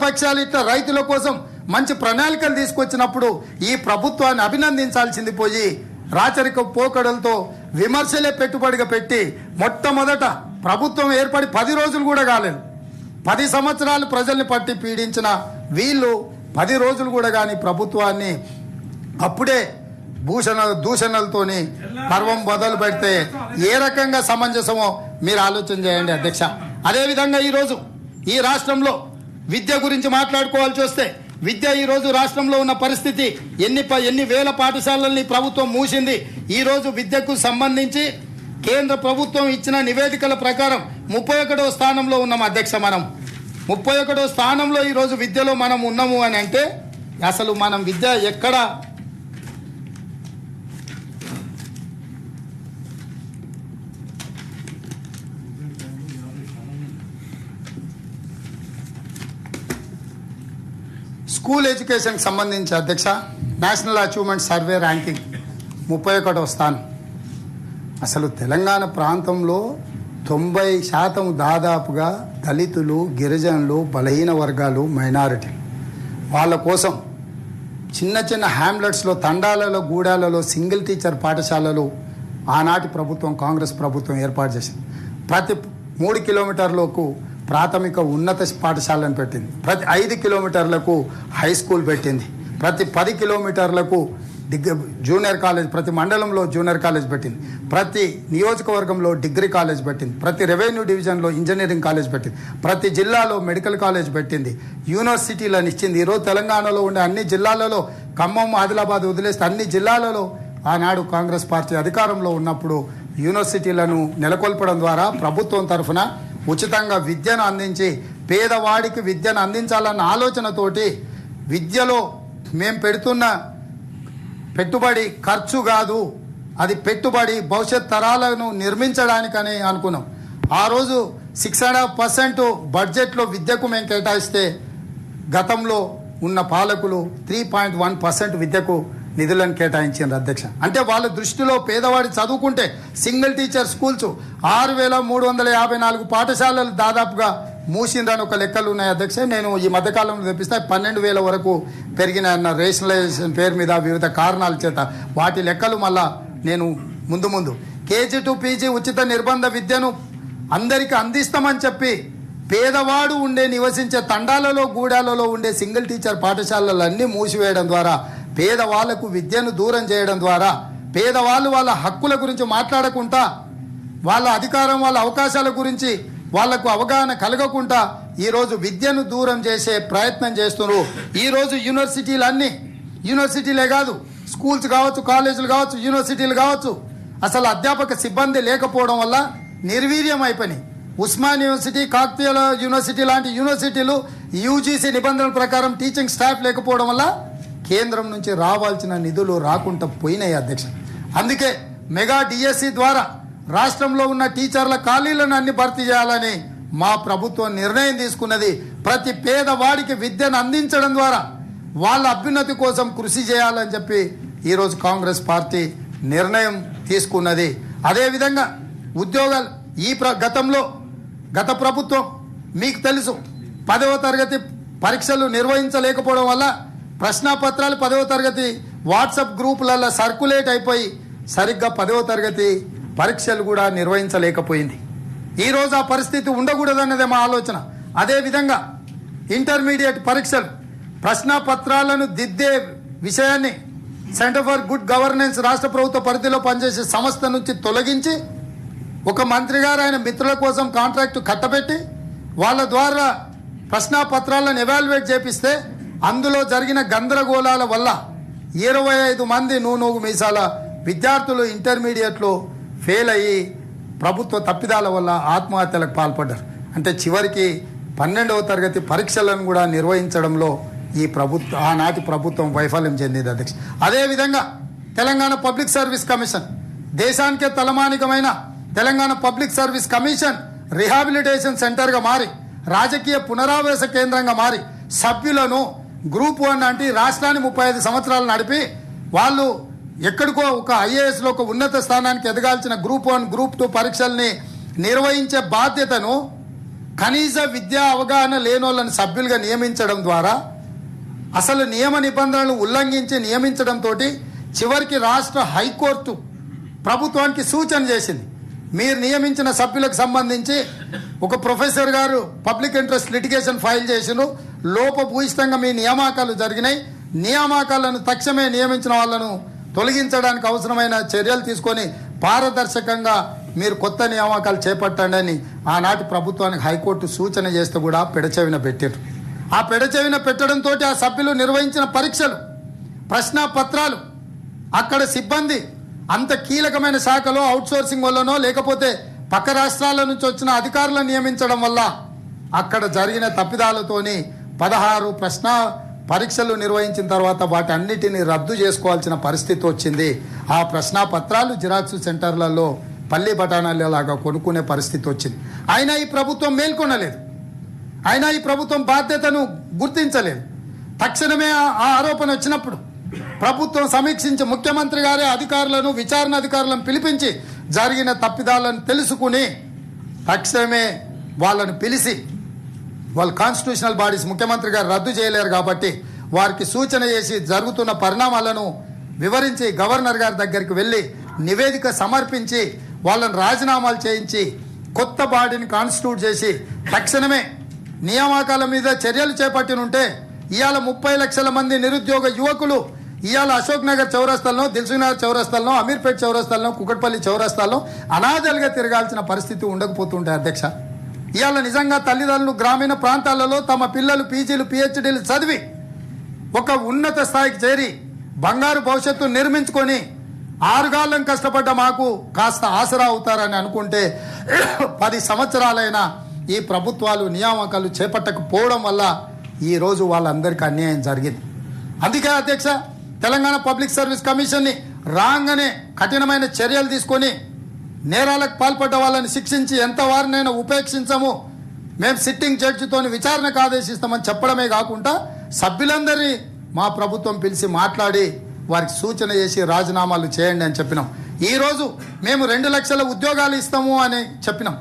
ప్రతిపక్షాలు ఇట్లా రైతుల కోసం మంచి ప్రణాళికలు తీసుకొచ్చినప్పుడు ఈ ప్రభుత్వాన్ని అభినందించాల్సింది పోయి రాచరిక పోకడలతో విమర్శలే పెట్టుబడిగా పెట్టి మొట్టమొదట ప్రభుత్వం ఏర్పడి 10 రోజులు కూడా కాలేదు. 10 సంవత్సరాలు ప్రజల్ని పట్టి పీడించిన వీళ్ళు 10 రోజులు కూడా కానీ ప్రభుత్వాన్ని అప్పుడే దూషణలతోని పర్వం మొదలు పెడితే ఏ రకంగా సమంజసమో మీరు ఆలోచన చేయండి అధ్యక్ష. అదేవిధంగా ఈరోజు ఈ రాష్ట్రంలో విద్య గురించి మాట్లాడుకోవాల్సి వస్తే విద్య ఈరోజు రాష్ట్రంలో ఉన్న పరిస్థితి ఎన్ని వేల పాఠశాలల్ని ప్రభుత్వం మూసింది. ఈరోజు విద్యకు సంబంధించి కేంద్ర ప్రభుత్వం ఇచ్చిన నివేదికల ప్రకారం 31వ స్థానంలో ఉన్నాం అధ్యక్ష. మనం 31వ స్థానంలో ఈరోజు విద్యలో మనం ఉన్నాము అని అంటే అసలు మనం విద్య ఎక్కడ స్కూల్ ఎడ్యుకేషన్కి సంబంధించి అధ్యక్ష నేషనల్ అచీవ్మెంట్ సర్వే ర్యాంకింగ్ 31వ స్థానం. అసలు తెలంగాణ ప్రాంతంలో 90% దాదాపుగా దళితులు, గిరిజనులు, బలహీన వర్గాలు, మైనారిటీ వాళ్ళ కోసం చిన్న చిన్న హ్యామ్లెట్స్లో, తండాలలో, గూడాలలో సింగిల్ టీచర్ పాఠశాలలు ఆనాటి ప్రభుత్వం, కాంగ్రెస్ ప్రభుత్వం ఏర్పాటు చేసింది. ప్రతి 3 కిలోమీటర్లకు ప్రాథమిక ఉన్నత పాఠశాలను పెట్టింది. ప్రతి 5 కిలోమీటర్లకు హై స్కూల్ పెట్టింది. ప్రతి 10 కిలోమీటర్లకు జూనియర్ కాలేజ్, ప్రతి మండలంలో జూనియర్ కాలేజ్ పెట్టింది. ప్రతి నియోజకవర్గంలో డిగ్రీ కాలేజ్ పెట్టింది. ప్రతి రెవెన్యూ డివిజన్లో ఇంజనీరింగ్ కాలేజ్ పెట్టింది. ప్రతి జిల్లాలో మెడికల్ కాలేజ్ పెట్టింది. యూనివర్సిటీలను ఇచ్చింది. ఈరోజు తెలంగాణలో ఉండే అన్ని జిల్లాలలో, ఖమ్మం, ఆదిలాబాద్ వదిలేస్తే అన్ని జిల్లాలలో ఆనాడు కాంగ్రెస్ పార్టీ అధికారంలో ఉన్నప్పుడు యూనివర్సిటీలను నెలకొల్పడం ద్వారా ప్రభుత్వం తరఫున ఉచితంగా విద్యను అందించి పేదవాడికి విద్యను అందించాలన్న ఆలోచనతోటి విద్యలో మేము పెడుతున్న పెట్టుబడి ఖర్చు కాదు, అది పెట్టుబడి భవిష్యత్ తరాలను నిర్మించడానికని అనుకున్నాం. ఆ రోజు 6.5% బడ్జెట్లో విద్యకు మేము కేటాయిస్తే గతంలో ఉన్న పాలకులు 3.1% విద్యకు నిధులను కేటాయించారు అధ్యక్ష. అంటే వాళ్ళ దృష్టిలో పేదవాడి చదువుకుంటే సింగిల్ టీచర్ స్కూల్స్ 6,354 పాఠశాలలు దాదాపుగా మూసిందని ఒక లెక్కలు ఉన్నాయి అధ్యక్ష. నేను ఈ మధ్యకాలంలో తెప్పిస్తే 12,000 వరకు పెరిగిన రేషనలైజేషన్ పేరు మీద వివిధ కారణాల చేత వాటి లెక్కలు మళ్ళా నేను ముందు KG to PG ఉచిత నిర్బంధ విద్యను అందరికీ అందిస్తామని చెప్పి పేదవాడు నివసించే తండాలలో, గూడాలలో ఉండే సింగిల్ టీచర్ పాఠశాలలన్నీ మూసివేయడం ద్వారా, పేదవాళ్లకు విద్యను దూరం చేయడం ద్వారా, పేదవాళ్ళు వాళ్ళ హక్కుల గురించి మాట్లాడకుండా, వాళ్ళ అధికారం, వాళ్ళ అవకాశాల గురించి వాళ్లకు అవగాహన కలగకుండా ఈరోజు విద్యను దూరం చేసే ప్రయత్నం చేస్తున్నారు. ఈరోజు యూనివర్సిటీలే కాదు, స్కూల్స్ కావచ్చు, కాలేజీలు కావచ్చు, యూనివర్సిటీలు కావచ్చు, అసలు అధ్యాపక సిబ్బంది లేకపోవడం వల్ల నిర్వీర్యం అయిపోయినాయి. ఉస్మాన్ యూనివర్సిటీ, కాకతీయ యూనివర్సిటీ లాంటి యూనివర్సిటీలు UGC నిబంధనల ప్రకారం టీచింగ్ స్టాఫ్ లేకపోవడం వల్ల కేంద్రం నుంచి రావాల్సిన నిధులు రాకుండా పోయినాయి అధ్యక్ష. అందుకే మెగా DSC ద్వారా రాష్ట్రంలో ఉన్న టీచర్ల ఖాళీలను అన్ని భర్తీ చేయాలని మా ప్రభుత్వం నిర్ణయం తీసుకున్నది. ప్రతి పేదవాడికి విద్యను అందించడం ద్వారా వాళ్ళ అభ్యున్నతి కోసం కృషి చేయాలని చెప్పి ఈరోజు కాంగ్రెస్ పార్టీ నిర్ణయం తీసుకున్నది. అదేవిధంగా ఉద్యోగాలు గత ప్రభుత్వం మీకు తెలుసు 10వ తరగతి పరీక్షలు నిర్వహించలేకపోవడం వల్ల ప్రశ్నాపత్రాలు 10వ తరగతి వాట్సాప్ గ్రూపులలో సర్క్యులేట్ అయిపోయి సరిగ్గా 10వ తరగతి పరీక్షలు కూడా నిర్వహించలేకపోయింది. ఈరోజు ఆ పరిస్థితి ఉండకూడదన్నదే మా ఆలోచన. అదేవిధంగా ఇంటర్మీడియట్ పరీక్షలు ప్రశ్నాపత్రాలను దిద్దే విషయాన్ని సెంటర్ ఫర్ గుడ్ గవర్నెన్స్ రాష్ట్ర ప్రభుత్వ పరిధిలో పనిచేసే సంస్థ నుంచి తొలగించి ఒక మంత్రి గారు ఆయన మిత్రుల కోసం కాంట్రాక్టు కట్టబెట్టి వాళ్ళ ద్వారా ప్రశ్నాపత్రాలను ఎవాల్యుయేట్ చేపిస్తే అందులో జరిగిన గందరగోళాల వల్ల 25 మంది నూనూగు మీసాల విద్యార్థులు ఇంటర్మీడియట్లో ఫెయిల్ అయ్యి ప్రభుత్వ తప్పిదాల వల్ల ఆత్మహత్యలకు పాల్పడ్డారు. అంటే చివరికి 12వ తరగతి పరీక్షలను కూడా నిర్వహించడంలో ఆనాటి ప్రభుత్వం వైఫల్యం చెందింది అధ్యక్ష. అదేవిధంగా తెలంగాణ పబ్లిక్ సర్వీస్ కమిషన్, దేశానికే తలమానికమైన Telangana public service commission rehabilitation సెంటర్గా మారి, రాజకీయ పునరావాస కేంద్రంగా మారి సభ్యులను గ్రూప్ 1 అంటే రాష్ట్రాన్ని 35 సంవత్సరాలు నడిపి వాళ్ళు ఎక్కడికో ఒక IASలో ఒక ఉన్నత స్థానానికి ఎదగాల్సిన గ్రూప్ 1, గ్రూప్ 2 పరీక్షల్ని నిర్వహించే బాధ్యతను కనీస విద్యా అవగాహన లేనోళ్ళని సభ్యులుగా నియమించడం ద్వారా అసలు నియమ నిబంధనలను ఉల్లంఘించి నియమించడంతో చివరికి రాష్ట్ర హైకోర్టు ప్రభుత్వానికి సూచన చేసింది. మీరు నియమించిన సభ్యులకు సంబంధించి ఒక ప్రొఫెసర్ గారు పబ్లిక్ ఇంట్రెస్ట్ లిటిగేషన్ ఫైల్ చేసిను, లోపభూయిష్టంగా మీ నియామకాలు జరిగినాయి, నియామకాలను తక్షణమే నియమించిన వాళ్ళను తొలగించడానికి అవసరమైన చర్యలు తీసుకొని పారదర్శకంగా మీరు కొత్త నియామకాలు చేపట్టండి అని ఆనాటి ప్రభుత్వానికి హైకోర్టు సూచన చేస్తే కూడా పెడచెవిన పెట్టారు. ఆ పెడచెవిన పెట్టడంతో ఆ సభ్యులు నిర్వహించిన పరీక్షలు, ప్రశ్న పత్రాలు, అక్కడ సిబ్బంది అంత కీలకమైన శాఖలో అవుట్సోర్సింగ్ వల్లనో లేకపోతే పక్క రాష్ట్రాల నుంచి వచ్చిన అధికారులను నియమించడం వల్ల అక్కడ జరిగిన తప్పిదాలతోని 16 ప్రశ్న పరీక్షలు నిర్వహించిన తర్వాత వాటి అన్నిటిని రద్దు చేసుకోవాల్సిన పరిస్థితి వచ్చింది. ఆ ప్రశ్న పత్రాలు జిరాక్స్ సెంటర్లలో పల్లి బఠానాలలాగా కొనుక్కునే పరిస్థితి వచ్చింది. అయినా ఈ ప్రభుత్వం మేల్కొనలేదు, అయినా ఈ ప్రభుత్వం బాధ్యతను గుర్తించలేదు. తక్షణమే ఆ ఆరోపణ వచ్చినప్పుడు ప్రభుత్వం సమీక్షించి ముఖ్యమంత్రి గారే అధికారులను, విచారణ అధికారులను పిలిపించి జరిగిన తప్పిదాలను తెలుసుకుని తక్షణమే వాళ్ళను పిలిచి, వాళ్ళు కాన్స్టిట్యూషనల్ బాడీస్ ముఖ్యమంత్రి గారు రద్దు చేయలేరు కాబట్టి వారికి సూచన చేసి జరుగుతున్న పరిణామాలను వివరించి గవర్నర్ గారి దగ్గరికి వెళ్ళి నివేదిక సమర్పించి వాళ్ళని రాజీనామాలు చేయించి కొత్త బాడీని కాన్స్టిట్యూట్ చేసి తక్షణమే నియామకాల మీద చర్యలు చేపట్టినుంటే ఇవాళ 30 లక్షల మంది నిరుద్యోగ యువకులు ఇవాళ అశోక్ నగర్ చౌరస్తాల్లో, దిల్సుఖ్నగర్ చౌరస్తాల్లో, అమీర్పేట్ చౌరస్తాల్లో, కుకట్పల్లి చౌరస్తాల్లో అనాథలుగా తిరగాల్సిన పరిస్థితి ఉండకపోతుంటే అధ్యక్ష, ఇవాళ నిజంగా తల్లిదండ్రులు గ్రామీణ ప్రాంతాలలో తమ పిల్లలు పీజీలు పిహెచ్డీలు చదివి ఒక ఉన్నత స్థాయికి చేరి బంగారు భవిష్యత్తు నిర్మించుకొని 6 గాళ్ళం కష్టపడ్డ మాకు కాస్త ఆసరా అవుతారని అనుకుంటే 10 సంవత్సరాలైనా ఈ ప్రభుత్వాలు నియామకాలు చేపట్టకపోవడం వల్ల ఈరోజు వాళ్ళందరికీ అన్యాయం జరిగింది. అందుకే అధ్యక్ష, తెలంగాణ పబ్లిక్ సర్వీస్ కమిషన్ని రాగానే కఠినమైన చర్యలు తీసుకొని నేరాలకు పాల్పడ్డ వాళ్ళని శిక్షించి ఎంత వారినైనా ఉపేక్షించము, మేము సిట్టింగ్ జడ్జితో విచారణకు ఆదేశిస్తామని చెప్పడమే కాకుండా సభ్యులందరినీ మా ప్రభుత్వం పిలిచి మాట్లాడి వారికి సూచన చేసి రాజీనామాలు చేయండి అని చెప్పినాం. ఈరోజు మేము 2 లక్షల ఉద్యోగాలు ఇస్తాము అని చెప్పినాం,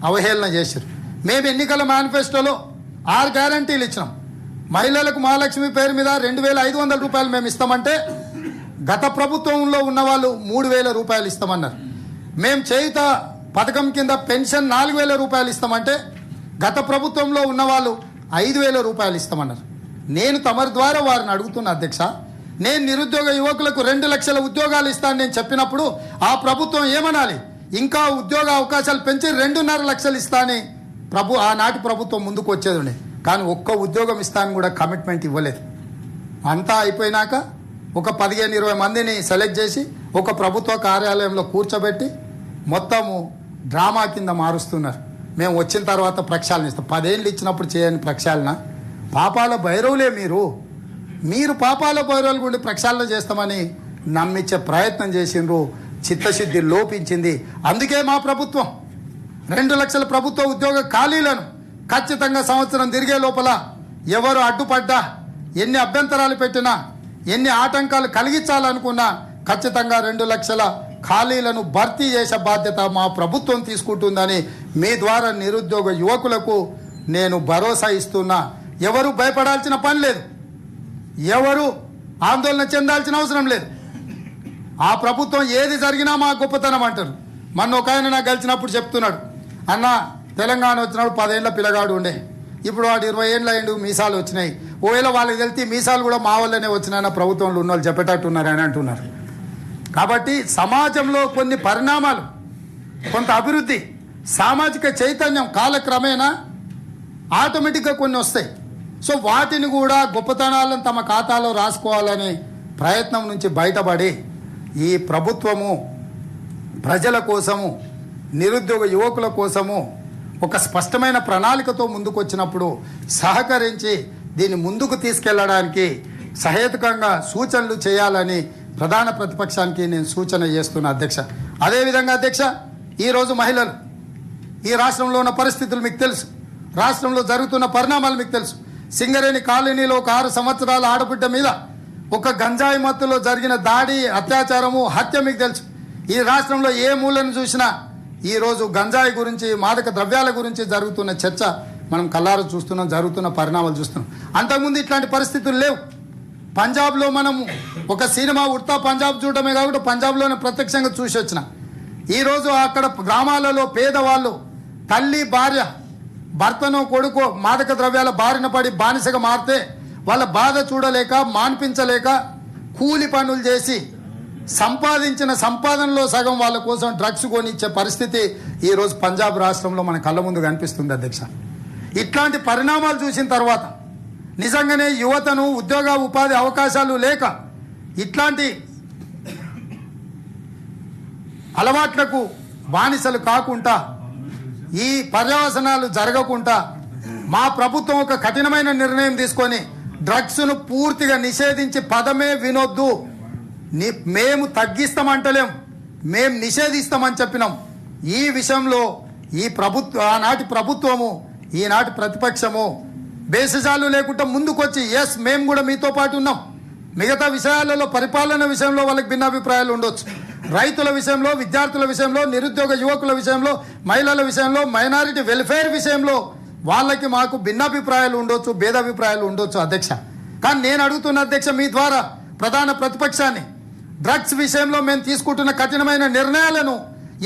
అవహేళన చేశారు. మేము ఎన్నికల మేనిఫెస్టోలో 6 గ్యారంటీలు ఇచ్చినాం. మహిళలకు మహాలక్ష్మి పేరు మీద 2,500 రూపాయలు మేము ఇస్తామంటే గత ప్రభుత్వంలో ఉన్న వాళ్ళు 3,000 రూపాయలు ఇస్తామన్నారు. మేము చేయుత పథకం కింద పెన్షన్ 4,000 రూపాయలు ఇస్తామంటే గత ప్రభుత్వంలో ఉన్న వాళ్ళు 5,000 రూపాయలు ఇస్తామన్నారు. నేను తమరి ద్వారా వారిని అడుగుతున్న అధ్యక్ష, నేను నిరుద్యోగ యువకులకు 2 లక్షల ఉద్యోగాలు ఇస్తాను నేను చెప్పినప్పుడు ఆ ప్రభుత్వం ఏమనాలి? ఇంకా ఉద్యోగ అవకాశాలు పెంచి 2.5 లక్షలు ఇస్తానని ఆనాటి ప్రభుత్వం ముందుకు వచ్చేది. కానీ ఒక్క ఉద్యోగం ఇస్తానని కూడా కమిట్మెంట్ ఇవ్వలేదు. అంతా అయిపోయినాక ఒక 15-20 మందిని సెలెక్ట్ చేసి ఒక ప్రభుత్వ కార్యాలయంలో కూర్చోబెట్టి మొత్తము డ్రామా కింద మారుస్తున్నారు. మేము వచ్చిన తర్వాత ప్రక్షాళన ఇస్తాం. 10 ఏళ్ళు ఇచ్చినప్పుడు చేయని ప్రక్షాళన. పాపాల భైరవులే మీరు పాపాల భైరవులు గుండి ప్రక్షాళన చేస్తామని నమ్మించే ప్రయత్నం చేసిండ్రు. చిత్తశుద్ధి లోపించింది. అందుకే మా ప్రభుత్వం 2 లక్షల ప్రభుత్వ ఉద్యోగ ఖాళీలను ఖచ్చితంగా సంవత్సరం తిరిగే లోపల ఎవరు అడ్డుపడ్డా, ఎన్ని అభ్యంతరాలు పెట్టినా, ఎన్ని ఆటంకాలు కలిగించాలనుకున్నా ఖచ్చితంగా 2 లక్షల ఖాళీలను భర్తీ చేసే బాధ్యత మా ప్రభుత్వం తీసుకుంటుందని మీ ద్వారా నిరుద్యోగ యువకులకు నేను భరోసా ఇస్తున్నా. ఎవరు భయపడాల్సిన పని లేదు, ఎవరు ఆందోళన చెందాల్సిన అవసరం లేదు. ఆ ప్రభుత్వం ఏది జరిగినా మా గొప్పతనం అంటారు. మొన్న ఒక ఆయన నాకు కలిసినప్పుడు చెప్తున్నాడు, అన్న తెలంగాణ వచ్చినప్పుడు 10 ఏళ్ళ పిల్లగాడు ఉండే, ఇప్పుడు వాడు 20 ఏళ్ళు అయిండు, మీసాలు వచ్చినాయి. ఒకవేళ వాళ్ళకి తెలిసి మీసాలు కూడా మా వాళ్ళనే వచ్చినాయన్న ప్రభుత్వంలో ఉన్న వాళ్ళు చెప్పేటట్టున్నారని అంటున్నారు. కాబట్టి సమాజంలో కొన్ని పరిణామాలు, కొంత అభివృద్ధి, సామాజిక చైతన్యం కాలక్రమేణా ఆటోమేటిక్గా కొన్ని వస్తాయి. సో వాటిని కూడా గొప్పతనాలను తమ ఖాతాలో రాసుకోవాలనే ప్రయత్నం నుంచి బయటపడి ఈ ప్రభుత్వము ప్రజల కోసము, నిరుద్యోగ యువకుల కోసము ఒక స్పష్టమైన ప్రణాళికతో ముందుకు వచ్చినప్పుడు సహకరించి దీన్ని ముందుకు తీసుకెళ్లడానికి సహేతుకంగా సూచనలు చేయాలని ప్రధాన ప్రతిపక్షానికి నేను సూచన చేస్తున్నా అధ్యక్ష. అదేవిధంగా అధ్యక్ష, ఈరోజు మహిళలు, ఈ రాష్ట్రంలో ఉన్న పరిస్థితులు మీకు తెలుసు, రాష్ట్రంలో జరుగుతున్న పరిణామాలు మీకు తెలుసు. సింగరేణి కాలనీలో ఒక 6 సంవత్సరాల ఆడబిడ్డ మీద ఒక గంజాయి మత్తులో జరిగిన దాడి, అత్యాచారము, హత్య మీకు తెలుసు. ఈ రాష్ట్రంలో ఏ మూలను చూసినా ఈరోజు గంజాయి గురించి మాదక ద్రవ్యాల గురించి జరుగుతున్న చర్చ మనం కళ్ళారా చూస్తున్నాం, జరుగుతున్న పరిణామాలు చూస్తున్నాం. అంతకుముందు ఇట్లాంటి పరిస్థితులు లేవు. పంజాబ్లో మనము ఒక సినిమా ఉడతా పంజాబ్ చూడటమే కాబట్టి పంజాబ్లోనే ప్రత్యక్షంగా చూసి వచ్చిన. ఈరోజు అక్కడ గ్రామాలలో పేదవాళ్ళు తల్లి భార్య భర్తను కొడుకు మాదక ద్రవ్యాల బారిన పడి బానిసగా మారితే వాళ్ళ బాధ చూడలేక మాన్పించలేక కూలి పనులు చేసి సంపాదించిన సంపాదనలో సగం వాళ్ళ కోసం డ్రగ్స్ కొనిచ్చే పరిస్థితి ఈరోజు పంజాబ్ రాష్ట్రంలో మన కళ్ళ ముందు కనిపిస్తుంది అధ్యక్ష. ఇట్లాంటి పరిణామాలు చూసిన తర్వాత నిజంగానే యువతను ఉద్యోగ ఉపాధి అవకాశాలు లేక ఇట్లాంటి అలవాట్లకు బానిసలు కాకుండా ఈ పర్యవసనాలు జరగకుండా మా ప్రభుత్వం ఒక కఠినమైన నిర్ణయం తీసుకొని డ్రగ్స్ను పూర్తిగా నిషేధించి పదమే వినొద్దు, మేము తగ్గిస్తామంటలేం, మేము నిషేధిస్తామని చెప్పినాం. ఈ విషయంలో ఈ ఆనాటి ప్రభుత్వము ఈనాటి ప్రతిపక్షము బేసిజాలు లేకుండా ముందుకొచ్చి ఎస్ మేము కూడా మీతో పాటు ఉన్నాం. మిగతా విషయాలలో పరిపాలన విషయంలో వాళ్ళకి భిన్నాభిప్రాయాలు ఉండొచ్చు, రైతుల విషయంలో, విద్యార్థుల విషయంలో, నిరుద్యోగ యువకుల విషయంలో, మహిళల విషయంలో, మైనారిటీ వెల్ఫేర్ విషయంలో వాళ్ళకి మాకు భిన్నాభిప్రాయాలు ఉండొచ్చు, భేదాభిప్రాయాలు ఉండొచ్చు అధ్యక్ష. కానీ నేను అడుగుతున్న అధ్యక్ష మీ ద్వారా ప్రధాన ప్రతిపక్షాన్ని, డ్రగ్స్ విషయంలో మేము తీసుకుంటున్న కఠినమైన నిర్ణయాలను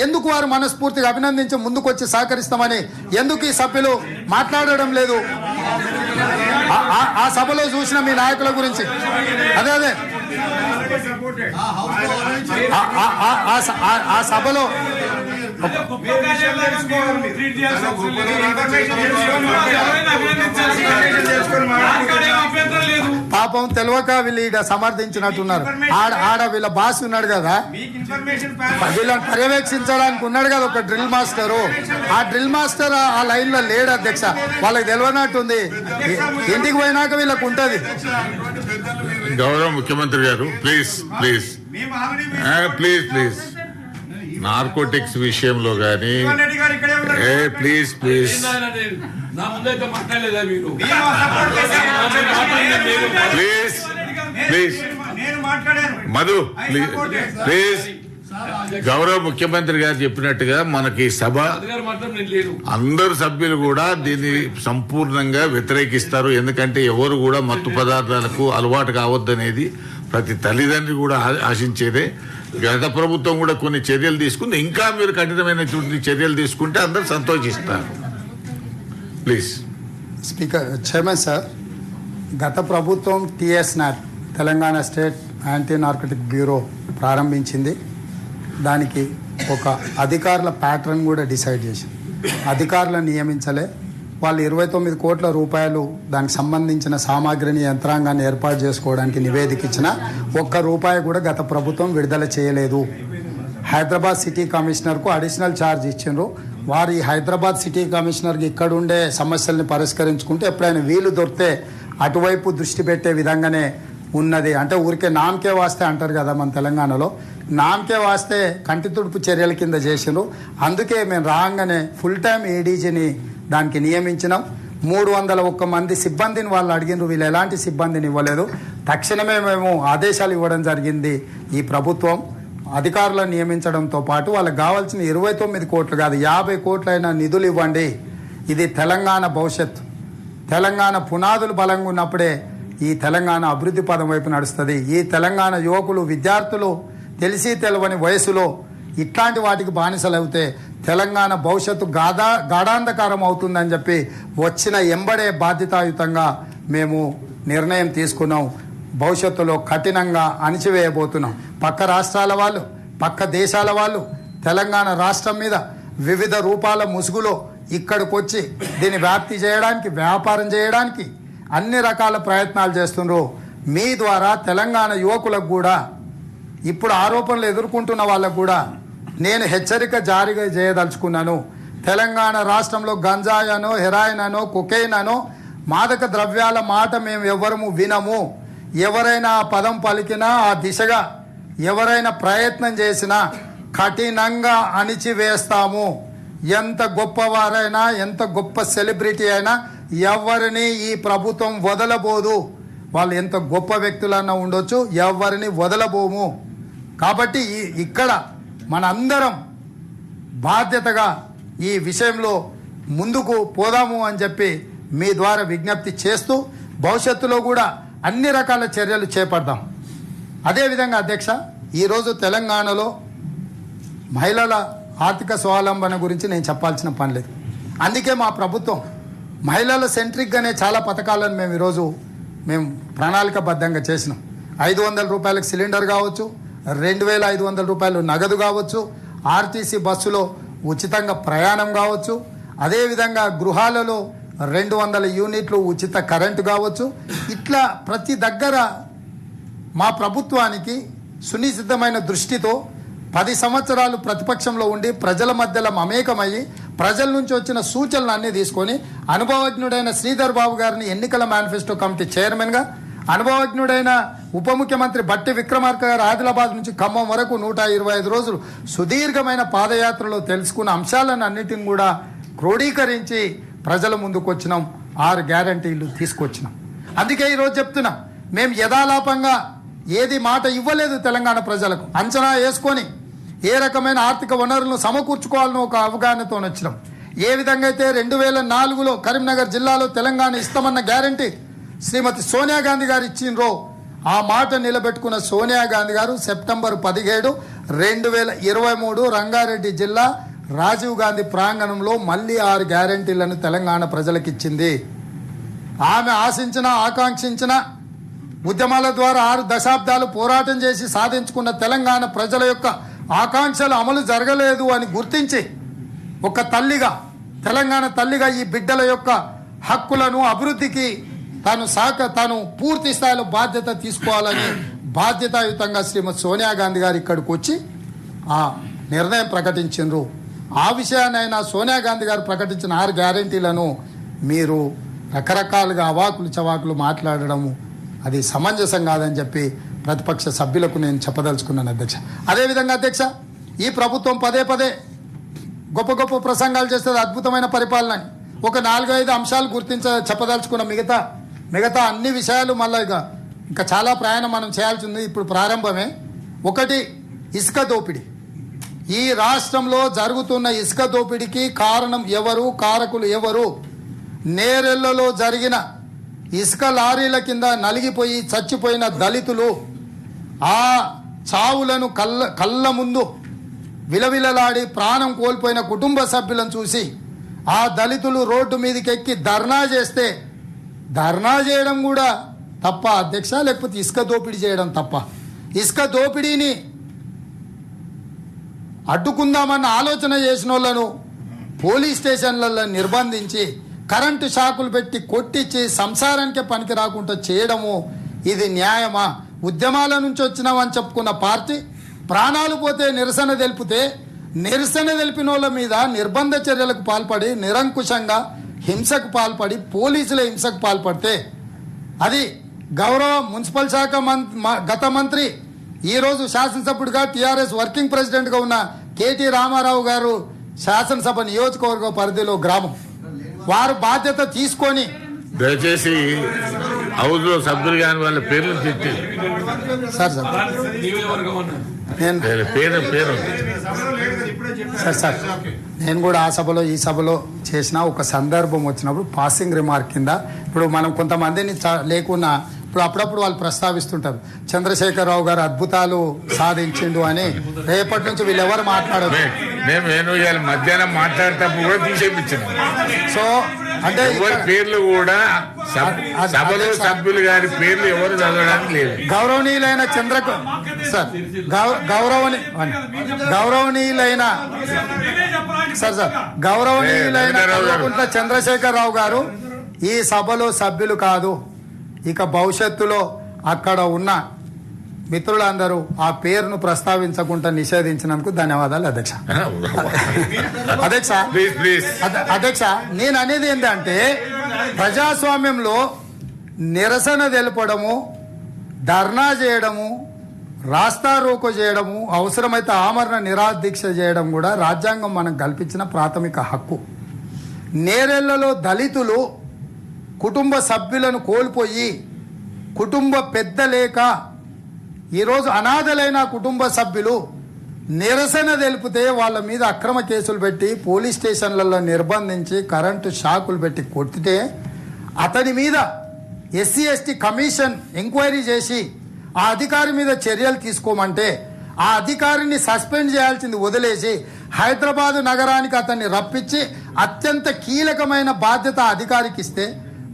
ఎందుకు వారు మనస్ఫూర్తిగా అభినందించి ముందుకొచ్చి సహకరిస్తామని ఎందుకు ఈ సభ్యులు మాట్లాడడం లేదు? ఆ సభలో చూసిన మీ నాయకుల గురించి అదే ఆ సభలో పాపం తెలియక వీళ్ళు ఈడ సమర్థించినట్టున్నారు. ఆడ వీళ్ళ బాస్ ఉన్నాడు కదా, వీళ్ళని పర్యవేక్షించడానికి ఉన్నాడు కదా ఒక డ్రిల్ మాస్టరు. ఆ డ్రిల్ మాస్టర్ ఆ లైన్ లో లేడు అధ్యక్ష, వాళ్ళకి తెలియనట్టుంది. ఇంటికి పోయినాక వీళ్ళకు ఉంటది. గౌరవ ముఖ్యమంత్రి గారు please please please please narcotics విషయంలో కానీ please please please please Madhu please గౌరవ ముఖ్యమంత్రి గారు చెప్పినట్టుగా మనకి సభ అందరు సభ్యులు కూడా దీన్ని సంపూర్ణంగా వ్యతిరేకిస్తారు. ఎందుకంటే ఎవరు కూడా మత్తు పదార్థాలకు అలవాటు కావద్దనేది ప్రతి తల్లిదండ్రి కూడా ఆశించేదే. గత ప్రభుత్వం కూడా కొన్ని చర్యలు తీసుకుంది, ఇంకా మీరు కఠినమైనటువంటి చర్యలు తీసుకుంటే అందరు సంతోషిస్తారు. ప్లీజ్ స్పీకర్ చైర్మన్ సార్, గత ప్రభుత్వం TSNAT Telangana state anti narcotic bureau ప్రారంభించింది. దానికి ఒక అధికారుల ప్యాటర్న్ కూడా డిసైడ్ చేసింది. అధికారులను నియమించలే, వాళ్ళు 29 కోట్ల రూపాయలు దానికి సంబంధించిన సామాగ్రిని యంత్రాంగాన్ని ఏర్పాటు చేసుకోవడానికి నివేదిక ఇచ్చిన ₹1 కూడా గత ప్రభుత్వం విడుదల చేయలేదు. హైదరాబాద్ సిటీ కమిషనర్కు అడిషనల్ ఛార్జ్ ఇచ్చిండ్రు. వారు ఈ హైదరాబాద్ సిటీ కమిషనర్కి ఇక్కడుండే సమస్యల్ని పరిష్కరించుకుంటే ఎప్పుడైనా వీలు దొరికితే అటువైపు దృష్టి పెట్టే విధంగానే ఉన్నది. అంటే ఊరికే నామకే వాస్తే అంటారు కదా మన తెలంగాణలో, నామకే వాస్తే కంటి తుడుపు చర్యల కింద చేసిండ్రు. అందుకే మేము రాగానే ఫుల్ టైం ADGని దానికి నియమించినాం. 301 మంది సిబ్బందిని వాళ్ళు అడిగినారు, వీళ్ళు ఎలాంటి సిబ్బందిని ఇవ్వలేదు. తక్షణమే మేము ఆదేశాలు ఇవ్వడం జరిగింది. ఈ ప్రభుత్వం అధికారులను నియమించడంతో పాటు వాళ్ళకి కావాల్సిన 29 కోట్లు కాదు 50 కోట్లైన నిధులు ఇవ్వండి. ఇది తెలంగాణ భవిష్యత్తు, తెలంగాణ పునాదులు బలంగా ఉన్నప్పుడే ఈ తెలంగాణ అభివృద్ధి పదం వైపు నడుస్తుంది. ఈ తెలంగాణ యువకులు, విద్యార్థులు తెలిసి తెలవని వయసులో ఇట్లాంటి వాటికి బానిసలు అవుతే తెలంగాణ భవిష్యత్తు గాఢాంధకారం అవుతుందని చెప్పి వచ్చిన ఎంబడే బాధ్యతాయుతంగా మేము నిర్ణయం తీసుకున్నాం. భవిష్యత్తులో కఠినంగా అణిచివేయబోతున్నాం. పక్క రాష్ట్రాల వాళ్ళు, పక్క దేశాల వాళ్ళు తెలంగాణ రాష్ట్రం మీద వివిధ రూపాల ముసుగులో ఇక్కడికి వచ్చి దీన్ని వ్యాప్తి చేయడానికి, వ్యాపారం చేయడానికి అన్ని రకాల ప్రయత్నాలు చేస్తున్నారు. మీ ద్వారా తెలంగాణ యువకులకు కూడా, ఇప్పుడు ఆరోపణలు ఎదుర్కొంటున్న వాళ్ళకు కూడా నేను హెచ్చరిక జారీ చేయదలుచుకున్నాను. తెలంగాణ రాష్ట్రంలో గంజాయి అనో, హెరాయిన్ అనో, కొకైన్ అనో మాదక ద్రవ్యాల మాట మేము ఎవరము వినము. ఎవరైనా ఆ పదం పలికినా, ఆ దిశగా ఎవరైనా ప్రయత్నం చేసినా కఠినంగా అణిచివేస్తాము. ఎంత గొప్పవారైనా, ఎంత గొప్ప సెలబ్రిటీ అయినా ఎవరిని ఈ ప్రభుత్వం వదలబోదు. వాళ్ళు ఎంత గొప్ప వ్యక్తులన్నా ఉండొచ్చు, ఎవరిని వదలబోము. కాబట్టి ఇక్కడ మనందరం బాధ్యతగా ఈ విషయంలో ముందుకు పోదాము అని చెప్పి మీ ద్వారా విజ్ఞప్తి చేస్తూ భవిష్యత్తులో కూడా అన్ని రకాల చర్యలు చేపడదాం. అదేవిధంగా అధ్యక్ష, ఈరోజు తెలంగాణలో మహిళల ఆర్థిక స్వావలంబన గురించి నేను చెప్పాల్సిన పని లేదు. అందుకే మా ప్రభుత్వం మహిళల సెంట్రిక్గానే చాలా పథకాలను మేము ఈరోజు ప్రణాళికబద్ధంగా చేసినాం. 500 రూపాయలకు సిలిండర్ కావచ్చు, 2500 రూపాయలు నగదు కావచ్చు, ఆర్టీసీ బస్సులో ఉచితంగా ప్రయాణం కావచ్చు, అదేవిధంగా గృహాలలో 200 యూనిట్లు ఉచిత కరెంటు కావచ్చు. ఇట్లా ప్రతి దగ్గర మా ప్రభుత్వానికి సునిశ్చితమైన దృష్టితో 10 సంవత్సరాలు ప్రతిపక్షంలో ఉండి ప్రజల మధ్యలో మమేకమయ్యి ప్రజల నుంచి వచ్చిన సూచనలు అన్నీ తీసుకొని అనుభవజ్ఞుడైన శ్రీధర్ బాబు గారిని ఎన్నికల మేనిఫెస్టో కమిటీ చైర్మన్గా, అనుభవజ్ఞుడైన ఉప ముఖ్యమంత్రి బట్టి విక్రమార్క గారు ఆదిలాబాద్ నుంచి ఖమ్మం వరకు 125 రోజులు సుదీర్ఘమైన పాదయాత్రలో తెలుసుకున్న అంశాలను అన్నిటిని కూడా క్రోడీకరించి ప్రజల ముందుకు వచ్చినాం. 6 గ్యారంటీలు తీసుకొచ్చినాం. అందుకే ఈరోజు చెప్తున్నాం, మేము యథాలాపంగా ఏది మాట ఇవ్వలేదు. తెలంగాణ ప్రజలకు అంచనా వేసుకొని ఏ రకమైన ఆర్థిక వనరులను సమకూర్చుకోవాలని ఒక అవగాహనతో వచ్చినాం. ఏ విధంగా అయితే 2004లో కరీంనగర్ జిల్లాలో తెలంగాణ ఇస్తామన్న గ్యారంటీ శ్రీమతి సోనియా గాంధీ గారు ఇచ్చిండ్రో ఆ మాట నిలబెట్టుకున్న సోనియా గాంధీ గారు సెప్టెంబర్ 17, 2023 రంగారెడ్డి జిల్లా రాజీవ్ గాంధీ ప్రాంగణంలో మళ్ళీ 6 గ్యారంటీలను తెలంగాణ ప్రజలకు ఇచ్చింది. ఆమె ఆశించిన ఆకాంక్షించిన ఉద్యమాల ద్వారా 6 దశాబ్దాలు పోరాటం చేసి సాధించుకున్న తెలంగాణ ప్రజల యొక్క ఆకాంక్షలు అమలు జరగలేదు అని గుర్తించి ఒక తల్లిగా, తెలంగాణ తల్లిగా ఈ బిడ్డల యొక్క హక్కులను అభివృద్ధికి తాను పూర్తి స్థాయిలో బాధ్యత తీసుకోవాలని బాధ్యతాయుతంగా శ్రీమతి సోనియా గాంధీ గారు ఇక్కడికి వచ్చి ఆ నిర్ణయం ప్రకటించారు. ఆ విషయాన్నైనా సోనియా గాంధీ గారు ప్రకటించిన 6 గ్యారంటీలను మీరు రకరకాలుగా అవాకులు చవాకులు మాట్లాడడము అది సమంజసం కాదని చెప్పి ప్రతిపక్ష సభ్యులకు నేను చెప్పదలుచుకున్నాను అధ్యక్ష. అదేవిధంగా అధ్యక్ష, ఈ ప్రభుత్వం పదే గొప్ప గొప్ప ప్రసంగాలు చేస్తుంది, అద్భుతమైన పరిపాలన. ఒక 4-5 అంశాలు చెప్పదలుచుకున్న మిగతా అన్ని విషయాలు మళ్ళీ ఇంకా చాలా ప్రయాణం మనం చేయాల్సి ఉంది. ఇప్పుడు ప్రారంభమే. 1, ఇసుక దోపిడీ. ఈ రాష్ట్రంలో జరుగుతున్న ఇసుక దోపిడీకి కారణం ఎవరు, కారకులు ఎవరు? నేరెళ్లలో జరిగిన ఇసుక లారీల కింద నలిగిపోయి చచ్చిపోయిన దళితులు, ఆ చావులను కళ్ళ ముందు విలవిలలాడి ప్రాణం కోల్పోయిన కుటుంబ సభ్యులను చూసి ఆ దళితులు రోడ్డు మీదకి ఎక్కి ధర్నా చేస్తే ధర్నా చేయడం కూడా తప్ప అధ్యక్ష, లేకపోతే ఇసుక దోపిడీ చేయడం తప్ప? ఇసుక దోపిడీని అడ్డుకుందామన్న ఆలోచన చేసిన వాళ్ళను పోలీస్ స్టేషన్లలో నిర్బంధించి కరెంటు షాకులు పెట్టి కొట్టించి సంసారానికే పనికి రాకుండా చేయడము ఇది న్యాయమా? ఉద్యమాల నుంచి వచ్చినామని చెప్పుకున్న పార్టీ ప్రాణాలు పోతే నిరసన తెలిపిన వాళ్ళ మీద నిర్బంధ చర్యలకు పాల్పడి నిరంకుశంగా హింసకు పాల్పడి పోలీసుల హింసకు పాల్పడితే అది గౌరవ మున్సిపల్ శాఖ గత మంత్రి, ఈరోజు శాసనసభ్యుడిగా టీఆర్ఎస్ వర్కింగ్ ప్రెసిడెంట్గా ఉన్న కేటీ రామారావు గారు శాసనసభ నియోజకవర్గ పరిధిలో గ్రామం, వారు బాధ్యత తీసుకొని దయచేసి హౌస్ లో సభ్యులు కాని వాళ్ళ పేర్లు తిట్టి సార్ నేను కూడా ఆ సభలో ఈ సభలో చేసిన ఒక సందర్భం వచ్చినప్పుడు పాసింగ్ రిమార్క్ కింద ఇప్పుడు మనం కొంతమందిని లేకున్నా ఇప్పుడు అప్పుడప్పుడు వాళ్ళు ప్రస్తావిస్తుంటారు, చంద్రశేఖరరావు గారు అద్భుతాలు సాధించిండు అని. రేపటి నుంచి వీళ్ళు ఎవరు మాట్లాడరు. నేను మధ్యాహ్నం మాట్లాడేటప్పుడు కూడా తీసేపించాను. సో అంటే పేర్లు కూడా సభలో సభ్యులు గారి పేర్లు ఎవరు చదవడానికి లేదు. గౌరవనీయులైన గౌరవనీయులైన చంద్రశేఖరరావు గారు ఈ సభలో సభ్యులు కాదు. ఇక భవిష్యత్తులో అక్కడ ఉన్న మిత్రులందరూ ఆ పేరును ప్రస్తావించకుండా నిషేధించినందుకు ధన్యవాదాలు అధ్యక్ష. అధ్యక్ష నేను అనేది ఏంటంటే ప్రజాస్వామ్యంలో నిరసన తెలపడము, ధర్నా చేయడము, రాస్తారోకో చేయడము, అవసరమైతే ఆమరణ నిరాదీక్ష చేయడం కూడా రాజ్యాంగం మనకు కల్పించిన ప్రాథమిక హక్కు. నేరెళ్లలో దళితులు కుటుంబ సభ్యులను కోల్పోయి కుటుంబ పెద్ద లేక ఈరోజు అనాథలైన కుటుంబ సభ్యులు నిరసన తెలిపితే వాళ్ళ మీద అక్రమ కేసులు పెట్టి పోలీస్ స్టేషన్లలో నిర్బంధించి కరెంటు షాకులు పెట్టి కొట్టితే అతని మీద ఎస్సీ ఎస్టీ కమిషన్ ఎంక్వైరీ చేసి ఆ అధికారి మీద చర్యలు తీసుకోమంటే ఆ అధికారిని సస్పెండ్ చేయాల్సింది వదిలేసి హైదరాబాదు నగరానికి అతన్ని రప్పించి అత్యంత కీలకమైన బాధ్యత అధికారికి ఇస్తే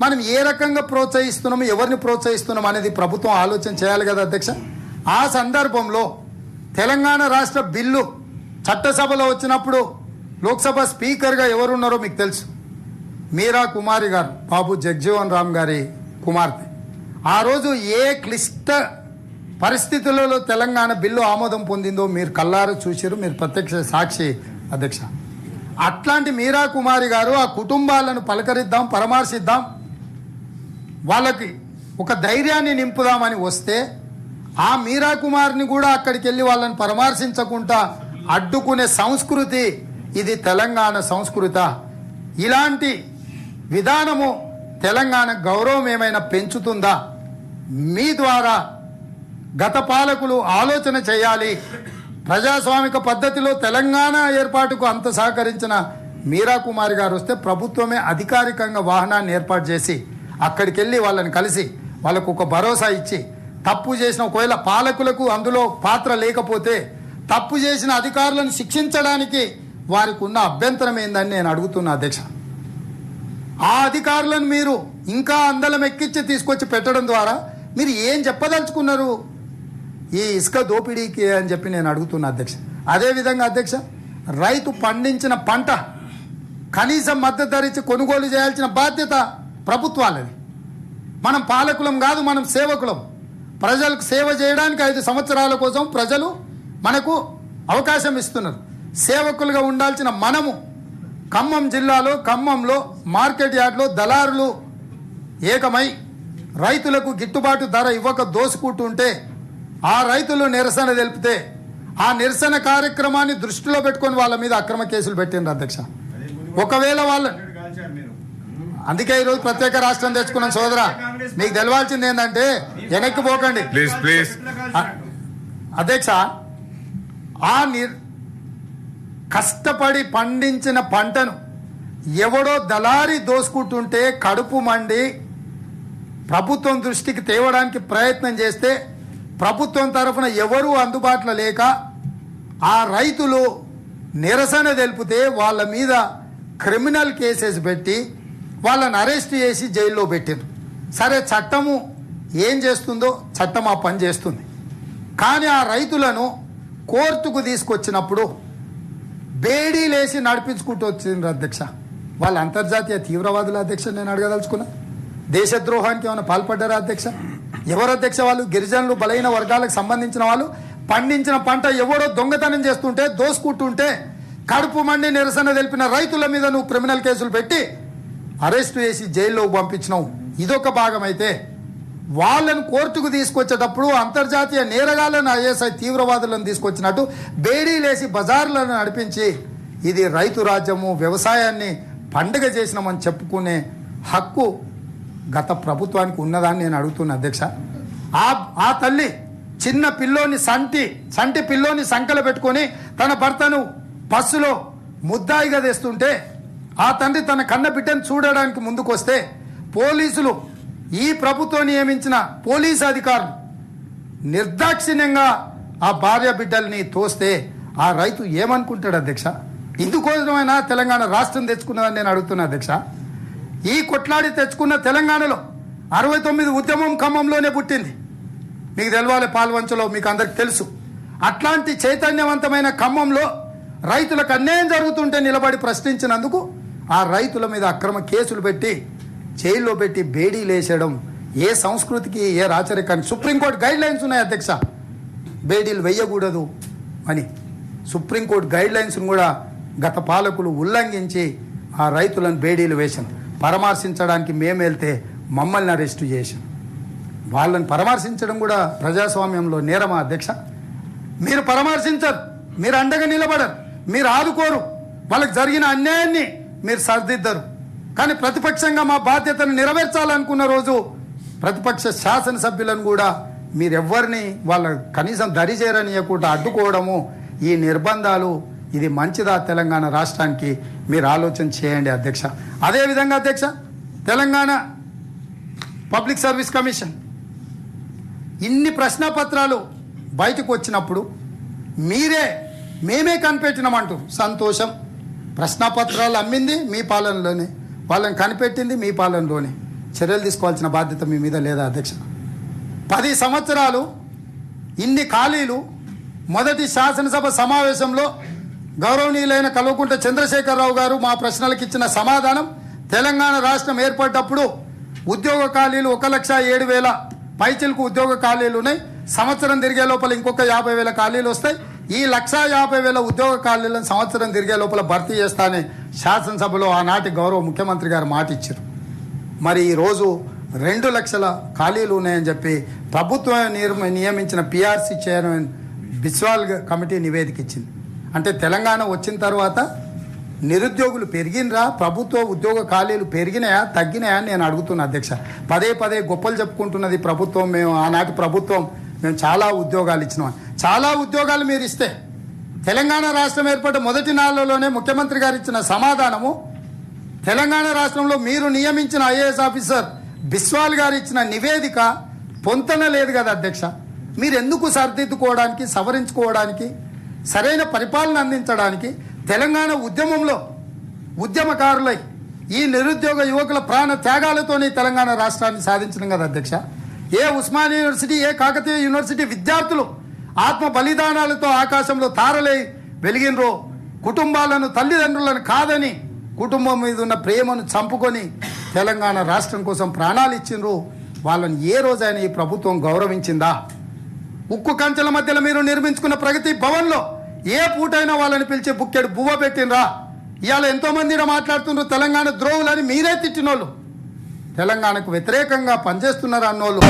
మనం ఏ రకంగా ప్రోత్సహిస్తున్నాము, ఎవరిని ప్రోత్సహిస్తున్నాం అనేది ప్రభుత్వం ఆలోచన చేయాలి కదా అధ్యక్ష. ఆ సందర్భంలో తెలంగాణ రాష్ట్ర బిల్లు చట్టసభలో వచ్చినప్పుడు లోక్సభ స్పీకర్గా ఎవరున్నారో మీకు తెలుసు, మీరా కుమారి గారు, బాబు జగ్జీవన్ రామ్ గారి కుమార్తె. ఆ రోజు ఏ క్లిష్ట పరిస్థితులలో తెలంగాణ బిల్లు ఆమోదం పొందిందో మీరు కల్లారా చూసిరు, మీరు ప్రత్యక్ష సాక్షి అధ్యక్ష. అట్లాంటి మీరా కుమారి గారు ఆ కుటుంబాలను పలకరిద్దాం, పరామర్శిద్దాం, వాళ్ళకి ఒక ధైర్యాన్ని నింపుదామని వస్తే ఆ మీరా కుమార్ని కూడా అక్కడికి వెళ్ళి వాళ్ళని పరామర్శించకుండా అడ్డుకునే సంస్కృతి ఇది తెలంగాణ సంస్కృత. ఇలాంటి విధానము తెలంగాణ గౌరవం ఏమైనా పెంచుతుందా? మీ ద్వారా గత పాలకులు ఆలోచన చేయాలి. ప్రజాస్వామిక పద్ధతిలో తెలంగాణ ఏర్పాటుకు అంత సహకరించిన మీరా కుమారి గారు వస్తే ప్రభుత్వమే అధికారికంగా వాహనాన్ని ఏర్పాటు చేసి అక్కడికి వెళ్ళి వాళ్ళని కలిసి వాళ్ళకు ఒక భరోసా ఇచ్చి తప్పు చేసిన ఒకవేళ పాలకులకు అందులో పాత్ర లేకపోతే తప్పు చేసిన అధికారులను శిక్షించడానికి వారికి ఉన్న అభ్యంతరం ఏందని నేను అడుగుతున్నా అధ్యక్ష. ఆ అధికారులను మీరు ఇంకా అందలం ఎక్కించి తీసుకొచ్చి పెట్టడం ద్వారా మీరు ఏం చెప్పదలుచుకున్నారు ఈ ఇసుక దోపిడీకి అని చెప్పి నేను అడుగుతున్నా అధ్యక్ష. అదేవిధంగా అధ్యక్ష, రైతు పండించిన పంట కనీసం మద్దతు ధర ఇచ్చి కొనుగోలు చేయాల్సిన బాధ్యత ప్రభుత్వాలది. మనం పాలకులం కాదు, మనం సేవకులం. ప్రజలకు సేవ చేయడానికి 5 సంవత్సరాల కోసం ప్రజలు మనకు అవకాశం ఇస్తున్నారు. సేవకులుగా ఉండాల్సిన మనము ఖమ్మం జిల్లాలో ఖమ్మంలో మార్కెట్ యార్డ్లో దళారులు ఏకమై రైతులకు గిట్టుబాటు ధర ఇవ్వక దోసుకుంటుంటే ఆ రైతులు నిరసన తెలిపితే ఆ నిరసన కార్యక్రమాన్ని దృష్టిలో పెట్టుకొని వాళ్ళ మీద అక్రమ కేసులు పెట్టిండ్రు అధ్యక్ష. ఒకవేళ వాళ్ళ అందుకే ఈరోజు ప్రత్యేక రాష్ట్రం తెచ్చుకున్నాం సోదరా. మీకు తెలవాల్సింది ఏంటంటే వెనక్కి పోకండి ప్లీజ్. అధ్యక్ష, ఆ కష్టపడి పండించిన పంటను ఎవడో దళారి దోసుకుంటుంటే కడుపు మండి ప్రభుత్వం దృష్టికి తేవడానికి ప్రయత్నం చేస్తే ప్రభుత్వం తరఫున ఎవరూ అందుబాటులో లేక ఆ రైతులు నిరసన తెలిపితే వాళ్ళ మీద క్రిమినల్ కేసెస్ పెట్టి వాళ్ళని అరెస్ట్ చేసి జైల్లో పెట్టారు. సరే, చట్టము ఏం చేస్తుందో చట్టం ఆ పని చేస్తుంది. కానీ ఆ రైతులను కోర్టుకు తీసుకొచ్చినప్పుడు బేడీలేసి నడిపించుకుంటూ వచ్చిండ్రు అధ్యక్ష. వాళ్ళ అంతర్జాతీయ తీవ్రవాదుల అధ్యక్ష నేను అడగదలుచుకున్నా. దేశద్రోహానికి ఏమైనా పాల్పడ్డారా అధ్యక్ష? ఎవరు అధ్యక్ష? వాళ్ళు గిరిజనులు, బలహీన వర్గాలకు సంబంధించిన వాళ్ళు పండించిన పంట ఎవడో దొంగతనం చేస్తుంటే దోసుకుంటుంటే కడుపు మండి నిరసన తెలిపిన రైతుల మీద నువ్వు క్రిమినల్ కేసులు పెట్టి అరెస్టు చేసి జైల్లో పంపించినావు. ఇదొక భాగం అయితే వాళ్ళను కోర్టుకు తీసుకొచ్చేటప్పుడు అంతర్జాతీయ నేరగాళ్లను ఐఎస్ఐ తీవ్రవాదులను తీసుకొచ్చినట్టు బేడీలేసి బజార్లను నడిపించి ఇది రైతు రాజ్యము, వ్యవసాయాన్ని పండుగ చేసినామని చెప్పుకునే హక్కు గత ప్రభుత్వానికి ఉన్నదాన్ని నేను అడుగుతున్నా అధ్యక్ష. ఆ తల్లి చిన్న పిల్లోని సంటి పిల్లోని సంకల పెట్టుకొని తన భర్తను బస్సులో ముద్దాయిగా తెస్తుంటే ఆ తండ్రి తన కన్న బిడ్డను చూడడానికి ముందుకొస్తే పోలీసులు, ఈ ప్రభుత్వం నియమించిన పోలీసు అధికారులు నిర్దాక్షిణ్యంగా ఆ భార్య బిడ్డల్ని తోస్తే ఆ రైతు ఏమనుకుంటాడు అధ్యక్ష? ఇందుకోసమైనా తెలంగాణ రాష్ట్రం తెచ్చుకున్నదని నేను అడుగుతున్నా అధ్యక్ష. ఈ కొట్లాడి తెచ్చుకున్న తెలంగాణలో 69 ఉద్యమం ఖమ్మంలోనే పుట్టింది. మీకు తెలవాలి, పాల్వంచలో మీకు అందరికి తెలుసు. అట్లాంటి చైతన్యవంతమైన ఖమ్మంలో రైతులకు అన్యాయం జరుగుతుంటే నిలబడి ప్రశ్నించినందుకు ఆ రైతుల మీద అక్రమ కేసులు పెట్టి జైల్లో పెట్టి బేడీలు వేసేయడం ఏ సంస్కృతికి, ఏ రాచరికానికి? సుప్రీంకోర్టు గైడ్ లైన్స్ ఉన్నాయి అధ్యక్ష, బేడీలు వేయకూడదు అని. సుప్రీంకోర్టు గైడ్ లైన్స్ను కూడా గత పాలకులు ఉల్లంఘించి ఆ రైతులను బేడీలు వేశాం. పరామర్శించడానికి మేము వెళ్తే మమ్మల్ని అరెస్టు చేశాం. వాళ్ళని పరామర్శించడం కూడా ప్రజాస్వామ్యంలో నేరమా అధ్యక్ష? మీరు పరామర్శించరు, మీరు అండగా నిలబడరు, మీరు ఆదుకోరు, వాళ్ళకి జరిగిన అన్యాయాన్ని మీరు సరిదిద్దరు. కానీ ప్రతిపక్షంగా మా బాధ్యతను నెరవేర్చాలనుకున్న రోజు ప్రతిపక్ష శాసనసభ్యులను కూడా మీరెవ్వరిని వాళ్ళ కనీసం దరి చేరనియకుండా అడ్డుకోవడము ఈ నిర్బంధాలు ఇది మంచిదా తెలంగాణ రాష్ట్రానికి మీరు ఆలోచన చేయండి అధ్యక్ష. అదేవిధంగా అధ్యక్ష, తెలంగాణ పబ్లిక్ సర్వీస్ కమిషన్ ఇన్ని ప్రశ్నపత్రాలు బయటకు వచ్చినప్పుడు మేమే కనిపెట్టినామంటూ సంతోషం. ప్రశ్నపత్రాలు అమ్మింది మీ పాలనలోనే, వాళ్ళని కనిపెట్టింది మీ పాలనలోనే. చర్యలు తీసుకోవాల్సిన బాధ్యత మీ మీద లేదా అధ్యక్ష? 10 సంవత్సరాలు ఇన్ని ఖాళీలు. మొదటి శాసనసభ సమావేశంలో గౌరవనీయులైన కల్వకుంట్ల చంద్రశేఖరరావు గారు మా ప్రశ్నలకు ఇచ్చిన సమాధానం, తెలంగాణ రాష్ట్రం ఏర్పడ్డప్పుడు ఉద్యోగ ఖాళీలు 1,07,000 పైచిలకు ఉద్యోగ ఖాళీలు ఉన్నాయి. సంవత్సరం తిరిగే లోపల ఇంకొక 50,000 ఖాళీలు వస్తాయి. ఈ 1,50,000 ఉద్యోగ ఖాళీలను సంవత్సరం తిరిగే లోపల భర్తీ చేస్తానని శాసనసభలో ఆనాటి గౌరవ ముఖ్యమంత్రి గారు మాట ఇచ్చారు. మరి ఈరోజు 2 లక్షల ఖాళీలు ఉన్నాయని చెప్పి ప్రభుత్వం నియమించిన పిఆర్సీ చైర్మన్ బిస్వాల్ కమిటీ నివేదిక ఇచ్చింది. అంటే తెలంగాణ వచ్చిన తర్వాత నిరుద్యోగులు పెరిగినరా, ప్రభుత్వ ఉద్యోగ ఖాళీలు పెరిగినాయా తగ్గినాయా అని నేను అడుగుతున్నా అధ్యక్ష. పదే గొప్పలు చెప్పుకుంటున్నది ప్రభుత్వం, ఆనాటి ప్రభుత్వం మేము చాలా ఉద్యోగాలు ఇచ్చినాం. చాలా ఉద్యోగాలు మీరు ఇస్తే తెలంగాణ రాష్ట్రం ఏర్పడ్డ మొదటి నాళ్ళలోనే ముఖ్యమంత్రి గారు ఇచ్చిన సమాధానము, తెలంగాణ రాష్ట్రంలో మీరు నియమించిన ఐఏఎస్ ఆఫీసర్ బిస్వాల్ గారు ఇచ్చిన నివేదిక పొంతన లేదు కదా అధ్యక్ష. మీరు ఎందుకు సరిదిద్దుకోవడానికి, సవరించుకోవడానికి, సరైన పరిపాలన అందించడానికి తెలంగాణ ఉద్యమంలో ఉద్యమకారులై ఈ నిరుద్యోగ యువకుల ప్రాణ త్యాగాలతోనే తెలంగాణ రాష్ట్రాన్ని సాధించడం కదా అధ్యక్ష. ఏ ఉస్మానియా యూనివర్సిటీ, ఏ కాకతీయ యూనివర్సిటీ విద్యార్థులు ఆత్మ బలిదానాలతో ఆకాశంలో తారలై వెలిగినరో, కుటుంబాలను తల్లిదండ్రులను కాదని కుటుంబం మీద ఉన్న ప్రేమను చంపుకొని తెలంగాణ రాష్ట్రం కోసం ప్రాణాలు ఇచ్చిండ్రు, వాళ్ళని ఏ రోజైనా ఈ ప్రభుత్వం గౌరవించిందా? ఉక్కు కంచెల మధ్యలో మీరు నిర్మించుకున్న ప్రగతి భవన్లో ఏ పూటైనా వాళ్ళని పిలిచి బుక్కెడు బువ్వ పెట్టినరా? ఇవాళ ఎంతోమంది మాట్లాడుతున్నారు తెలంగాణ ద్రోహులని మీరే తిట్టినోళ్ళు, తెలంగాణకు వ్యతిరేకంగా పనిచేస్తున్నారు అన్నోళ్ళు.